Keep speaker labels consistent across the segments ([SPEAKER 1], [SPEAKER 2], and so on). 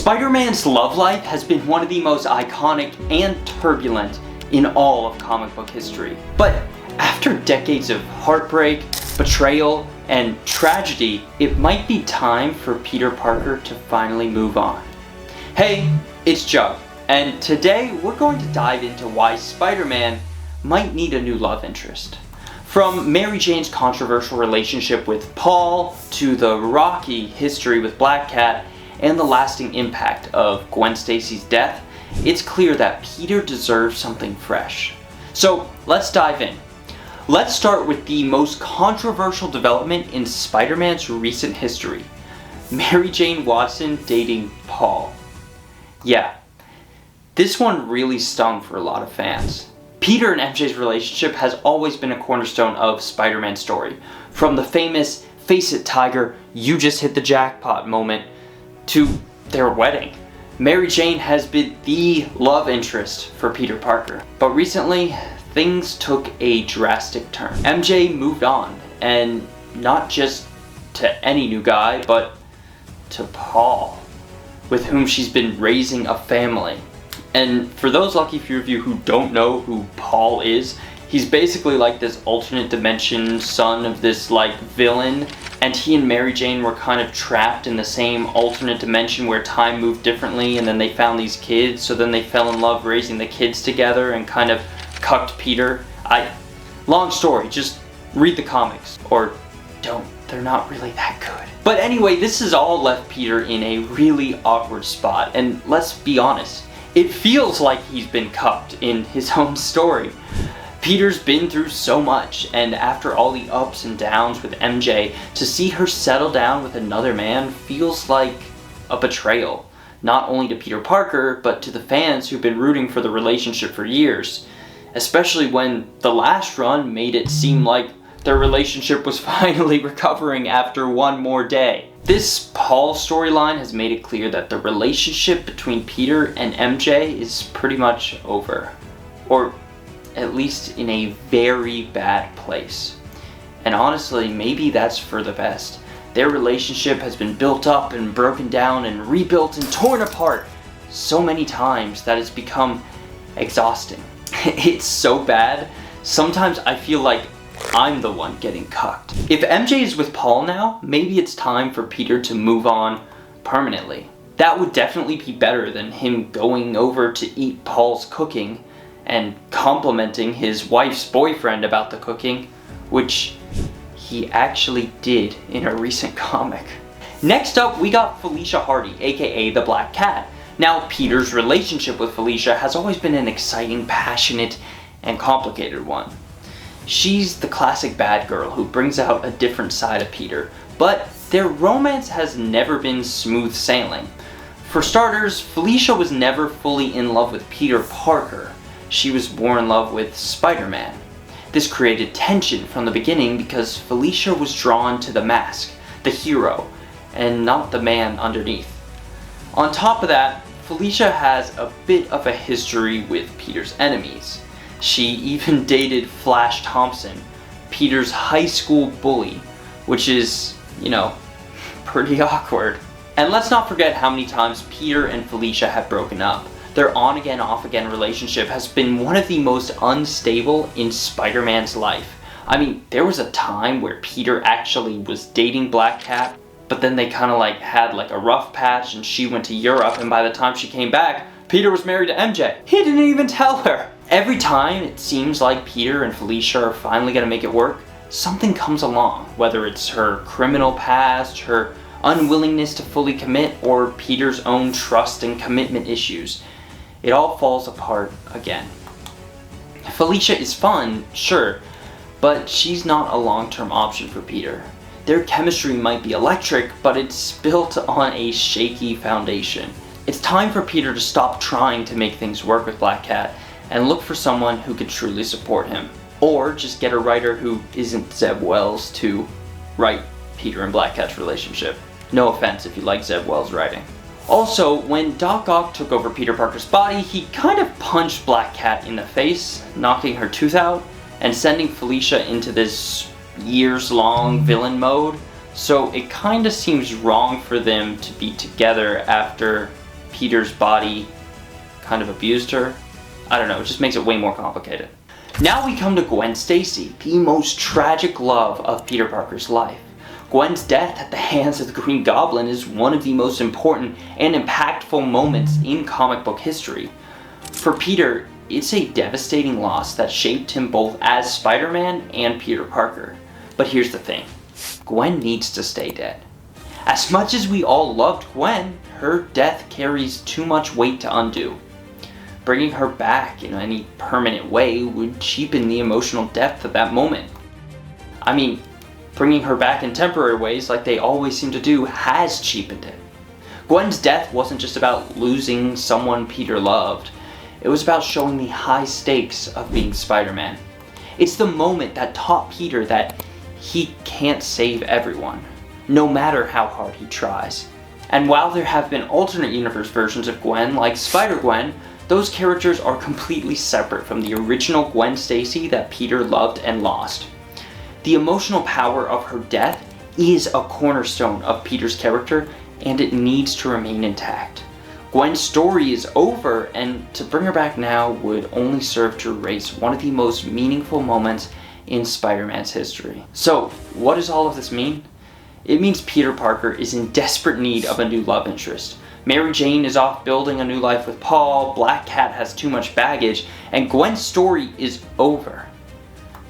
[SPEAKER 1] Spider-Man's love life has been one of the most iconic and turbulent in all of comic book history. But after decades of heartbreak, betrayal, and tragedy, it might be time for Peter Parker to finally move on. Hey, it's Joe, and today we're going to dive into why Spider-Man might need a new love interest. From Mary Jane's controversial relationship with Paul, to the rocky history with Black Cat, and the lasting impact of Gwen Stacy's death, it's clear that Peter deserves something fresh. So let's dive in. Let's start with the most controversial development in Spider-Man's recent history. Mary Jane Watson dating Paul. Yeah, this one really stung for a lot of fans. Peter and MJ's relationship has always been a cornerstone of Spider-Man's story. From the famous "Face it, Tiger, you just hit the jackpot" moment to their wedding. Mary Jane has been the love interest for Peter Parker. But recently, things took a drastic turn. MJ moved on, and not just to any new guy, but to Paul, with whom she's been raising a family. And for those lucky few of you who don't know who Paul is, he's basically like this alternate dimension son of this villain, and he and Mary Jane were kind of trapped in the same alternate dimension where time moved differently, and then they found these kids, so then they fell in love raising the kids together and kind of cucked Peter. Long story, just read the comics, or don't, they're not really that good. But anyway, this has all left Peter in a really awkward spot, and let's be honest, it feels like he's been cucked in his own story. Peter's been through so much, and after all the ups and downs with MJ, to see her settle down with another man feels like a betrayal. Not only to Peter Parker, but to the fans who've been rooting for the relationship for years. Especially when the last run made it seem like their relationship was finally recovering after one more day. This Paul storyline has made it clear that the relationship between Peter and MJ is pretty much over. Or at least in a very bad place. And honestly, maybe that's for the best. Their relationship has been built up and broken down and rebuilt and torn apart so many times that it's become exhausting. It's so bad, sometimes I feel like I'm the one getting cucked. If MJ is with Paul now, maybe it's time for Peter to move on permanently. That would definitely be better than him going over to eat Paul's cooking and complimenting his wife's boyfriend about the cooking, which he actually did in a recent comic. Next up, we got Felicia Hardy, aka the Black Cat. Now, Peter's relationship with Felicia has always been an exciting, passionate, and complicated one. She's the classic bad girl who brings out a different side of Peter, but their romance has never been smooth sailing. For starters, Felicia was never fully in love with Peter Parker. She was more in love with Spider-Man. This created tension from the beginning because Felicia was drawn to the mask, the hero, and not the man underneath. On top of that, Felicia has a bit of a history with Peter's enemies. She even dated Flash Thompson, Peter's high school bully, which is, pretty awkward. And let's not forget how many times Peter and Felicia have broken up. Their on-again, off-again relationship has been one of the most unstable in Spider-Man's life. I mean, there was a time where Peter actually was dating Black Cat, but then they kind of had a rough patch and she went to Europe, and by the time she came back, Peter was married to MJ. He didn't even tell her. Every time it seems like Peter and Felicia are finally gonna make it work, something comes along, whether it's her criminal past, her unwillingness to fully commit, or Peter's own trust and commitment issues. It all falls apart again. Felicia is fun, sure, but she's not a long-term option for Peter. Their chemistry might be electric, but it's built on a shaky foundation. It's time for Peter to stop trying to make things work with Black Cat and look for someone who could truly support him. Or just get a writer who isn't Zeb Wells to write Peter and Black Cat's relationship. No offense if you like Zeb Wells' writing. Also, when Doc Ock took over Peter Parker's body, he kind of punched Black Cat in the face, knocking her tooth out, and sending Felicia into this years-long villain mode. So it kind of seems wrong for them to be together after Peter's body kind of abused her. I don't know, it just makes it way more complicated. Now we come to Gwen Stacy, the most tragic love of Peter Parker's life. Gwen's death at the hands of the Green Goblin is one of the most important and impactful moments in comic book history. For Peter, it's a devastating loss that shaped him both as Spider-Man and Peter Parker. But here's the thing, Gwen needs to stay dead. As much as we all loved Gwen, her death carries too much weight to undo. Bringing her back in any permanent way would cheapen the emotional depth of that moment. I mean, bringing her back in temporary ways like they always seem to do has cheapened it. Gwen's death wasn't just about losing someone Peter loved. It was about showing the high stakes of being Spider-Man. It's the moment that taught Peter that he can't save everyone, no matter how hard he tries. And while there have been alternate universe versions of Gwen, like Spider-Gwen, those characters are completely separate from the original Gwen Stacy that Peter loved and lost. The emotional power of her death is a cornerstone of Peter's character, and it needs to remain intact. Gwen's story is over, and to bring her back now would only serve to erase one of the most meaningful moments in Spider-Man's history. So, what does all of this mean? It means Peter Parker is in desperate need of a new love interest. Mary Jane is off building a new life with Paul, Black Cat has too much baggage, and Gwen's story is over.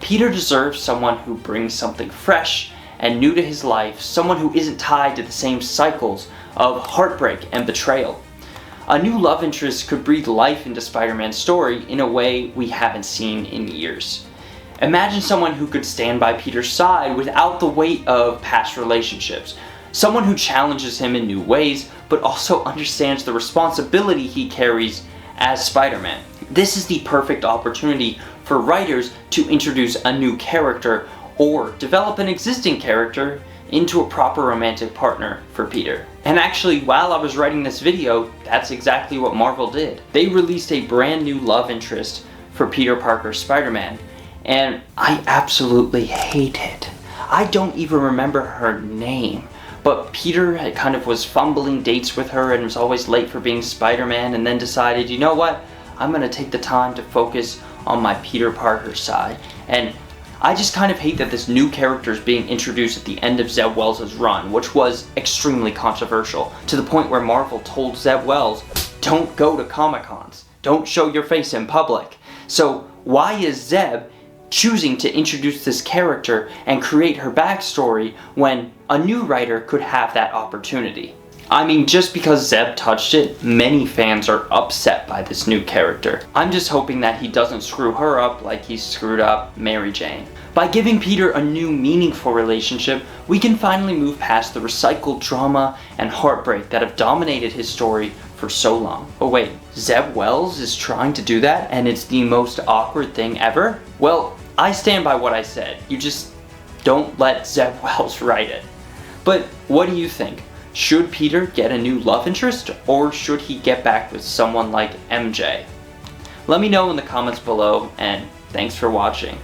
[SPEAKER 1] Peter deserves someone who brings something fresh and new to his life, someone who isn't tied to the same cycles of heartbreak and betrayal. A new love interest could breathe life into Spider-Man's story in a way we haven't seen in years. Imagine someone who could stand by Peter's side without the weight of past relationships. Someone who challenges him in new ways, but also understands the responsibility he carries as Spider-Man. This is the perfect opportunity for writers to introduce a new character or develop an existing character into a proper romantic partner for Peter. And actually, while I was writing this video, that's exactly what Marvel did. They released a brand new love interest for Peter Parker's Spider-Man, and I absolutely hate it. I don't even remember her name. But Peter kind of was fumbling dates with her and was always late for being Spider-Man, and then decided, you know what, I'm gonna take the time to focus on my Peter Parker side. And I just kind of hate that this new character is being introduced at the end of Zeb Wells' run, which was extremely controversial, to the point where Marvel told Zeb Wells, don't go to Comic-Cons, don't show your face in public. So why is Zeb choosing to introduce this character and create her backstory when a new writer could have that opportunity? I mean, just because Zeb touched it, many fans are upset by this new character. I'm just hoping that he doesn't screw her up like he screwed up Mary Jane. By giving Peter a new meaningful relationship, we can finally move past the recycled drama and heartbreak that have dominated his story for so long. Oh wait, Zeb Wells is trying to do that and it's the most awkward thing ever? Well, I stand by what I said. You just don't let Zeb Wells write it. But what do you think? Should Peter get a new love interest, or should he get back with someone like MJ? Let me know in the comments below, and thanks for watching.